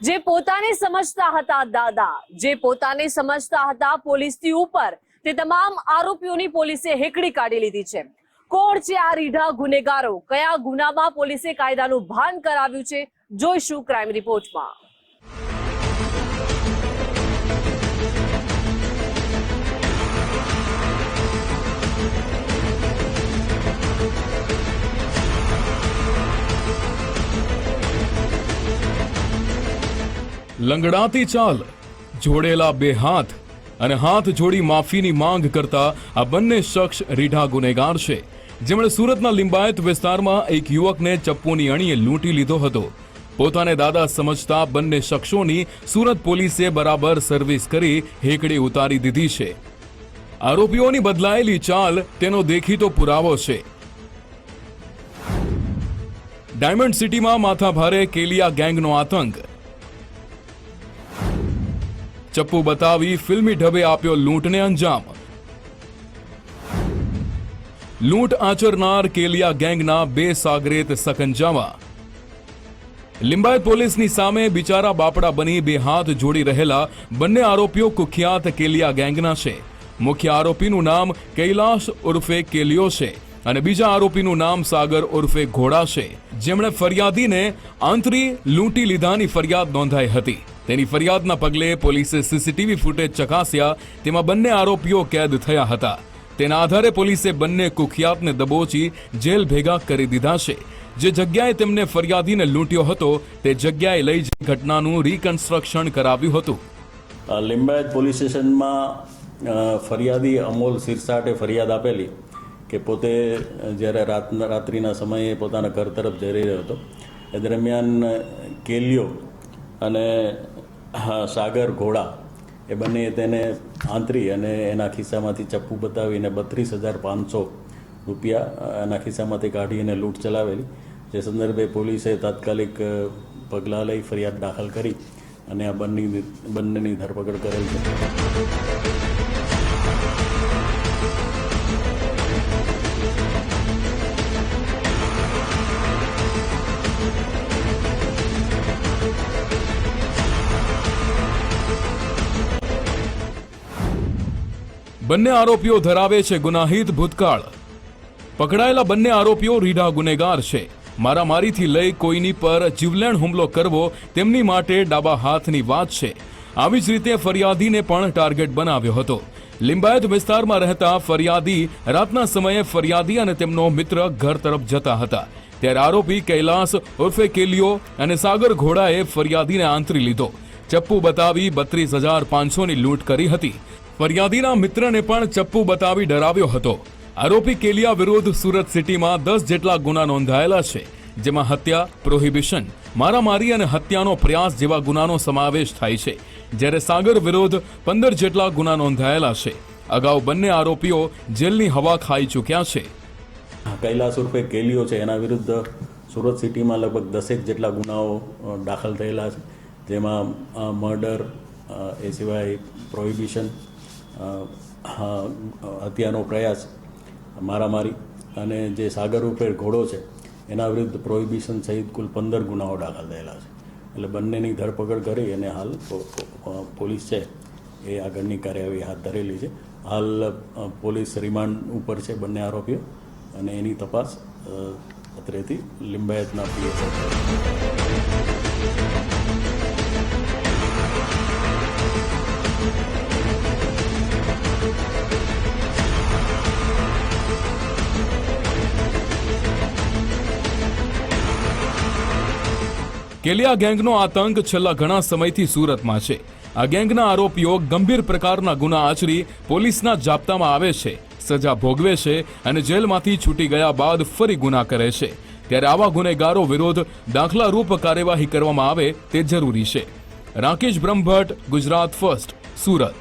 જે પોતાને સમજતા હતા દાદા, જે પોતાને સમજતા હતા પોલીસથી ઉપર, તે તમામ આરોપીઓની પોલીસે હેકડી કાઢી લીધી છે. કોણ છે આ રીઢા ગુનેગારો? કયા ગુનામાં પોલીસે કાયદાનું ભાન કરાવ્યું છે? જોઈશું ક્રાઇમ રિપોર્ટમાં. લંગડાતી ચાલ, જોડેલા બે હાથ અને હાથ જોડી માફીની માંગ કરતા આ બંને શખ્સ રીઢા ગુનેગાર છે, જેમણે સુરતના લિંબાયત વિસ્તારમાં એક યુવકને ચપ્પુની અણીએ લૂંટી લીધો હતો. પોતાને દાદા સમજતા બંને શખ્સોની સુરત પોલીસે બરાબર સર્વિસ કરી હેકડી ઉતારી દીધી છે. આરોપીઓની બદલાયેલી ચાલ તેનો દેખીતો પુરાવો છે. ડાયમંડ સિટીમાં માથાભારે કેલિયા ગેંગનો આતંક. ચપ્પુ બતાવી ફિલ્મી ઢબે આપ્યો લૂંટને અંજામ. લૂંટ આચરનાર કેલિયા ગેંગના બે સાગરેત સકંજામાં. લિંબાયત પોલીસની સામે બિચારા બાપડા બની બે હાથ જોડી રહેલા બંને આરોપીઓ કુખ્યાત કેલિયા ગેંગના છે. મુખ્ય આરોપીનું નામ કૈલાશ ઉર્ફે કેલિયો છે અને બીજા આરોપીનું નામ સાગર ઉર્ફે ઘોડા છે, જેમણે ફરિયાદીને આંતરી લૂંટી લીધાની ફરિયાદ નોંધાઈ હતી. તેની ફરિયાદના પગલે પોલીસે સીસીટીવી ફૂટેજ ચકાસ્યા. તેમાં બંને આરોપીઓ કેદ થયા હતા. તેના આધારે પોલીસે બંને કુખ્યાતને દબોચી જેલ ભેગા કરી દીધા છે. જે જગ્યાએ તેમને ફરિયાદીને લૂંટ્યો હતો તે જગ્યાએ લઈ જઈ ઘટનાનું રિકન્સ્ટ્રક્શન કરાવ્યું હતું. લિંબાયત પોલીસ સ્ટેશનમાં ફરિયાદી અમોલ સિરસાટે ફરિયાદ આપેલી કે પોતે જ્યારે રાત્રિના સમયે પોતાના ઘર તરફ જઈ રહ્યો હતો, એ દરમિયાન કેલિયો અને સાગર ઘોડા એ બંને તેને આંતરી અને એના ખિસ્સામાંથી ચપ્પુ બતાવીને 32,500 રૂપિયા એના ખિસ્સામાંથી કાઢી અને લૂંટ ચલાવેલી. જે સંદર્ભે પોલીસે તાત્કાલિક પગલાં લઈ ફરિયાદ દાખલ કરી અને આ બંનેની ધરપકડ કરેલ છે. બંને આરોપીઓ ધરાવે છે ગુનાહિત ભૂતકાળ. પકડાયેલા બંને આરોપીઓ રીઢા ગુનેગાર છે. મારામારીથી લઈ કોઈની પર જીવલેણ હુમલો કરવો તેમની માટે ડાબા હાથની વાત છે. આવી જ રીતે ફરિયાદીને પણ ટાર્ગેટ બનાવ્યો હતો. લિંબાયત વિસ્તારમાં રહેતા ફરિયાદી રાતના સમયે ફરિયાદી અને તેમનો મિત્ર ઘર તરફ જતા હતા. ત્યારે આરોપી કૈલાસ ઉર્ફે કેલિયો અને સાગર ઘોડાએ ફરિયાદીને આંતરી લીધો. ચપ્પુ બતાવી 32,500ની લૂંટ કરી હતી. ફરિયાદીના મિત્રને પણ ચપ્પુ બતાવી ડરાવ્યો હતો. આરોપી કેલિયા વિરુદ્ધ સુરત સિટીમાં 10 જેટલા ગુના નોંધાયેલા છે, જેમાં હત્યા, પ્રોહિબિશન, મારામારી અને હત્યાનો પ્રયાસ જેવા ગુનાનો સમાવેશ થાય છે. જ્યારે સાગર વિરુદ્ધ 15 જેટલા ગુના નોંધાયેલા છે. અગાઉ બંને આરોપીઓ જેલની હવા ખાઈ ચૂક્યા છે. કૈલાસ ઉર્ફે કેલિયો છે, એના વિરુદ્ધ સુરત સિટીમાં લગભગ 10 જેટલા ગુનાઓ દાખલ થયેલા છે, જેમાં મર્ડર, એ સિવાય પ્રોહિબિશન, હત્યાનો પ્રયાસ, મારામારી અને જે સાગર ઉર્ફે ઘોડો છે એના વિરુદ્ધ પ્રોહિબિશન સહિત કુલ 15 ગુનાઓ દાખલ થયેલા છે. એટલે બંનેની ધરપકડ કરી અને હાલ પોલીસ છે એ આગળની કાર્યવાહી હાથ ધરેલી છે. હાલ પોલીસ રિમાન્ડ ઉપર છે બંને આરોપીઓ અને એની તપાસ અત્રેથી લિંબાયતના પીએસઆઈ. કેલિયા ગેંગનો આતંક છેલ્લા ઘણા સમયથી સુરતમાં છે. આ ગેંગના આરોપીઓ ગંભીર પ્રકારના ગુના આચરી પોલીસના જાપ્તામાં આવે છે, સજા ભોગવે છે અને જેલમાંથી છૂટી ગયા બાદ ફરી ગુના કરે છે. ત્યારે આવા ગુનેગારો વિરુદ્ધ દાખલારૂપ કાર્યવાહી કરવામાં આવે તે જરૂરી છે. રાકેશ બ્રહ્મભટ્ટ, ગુજરાત ફર્સ્ટ, સુરત.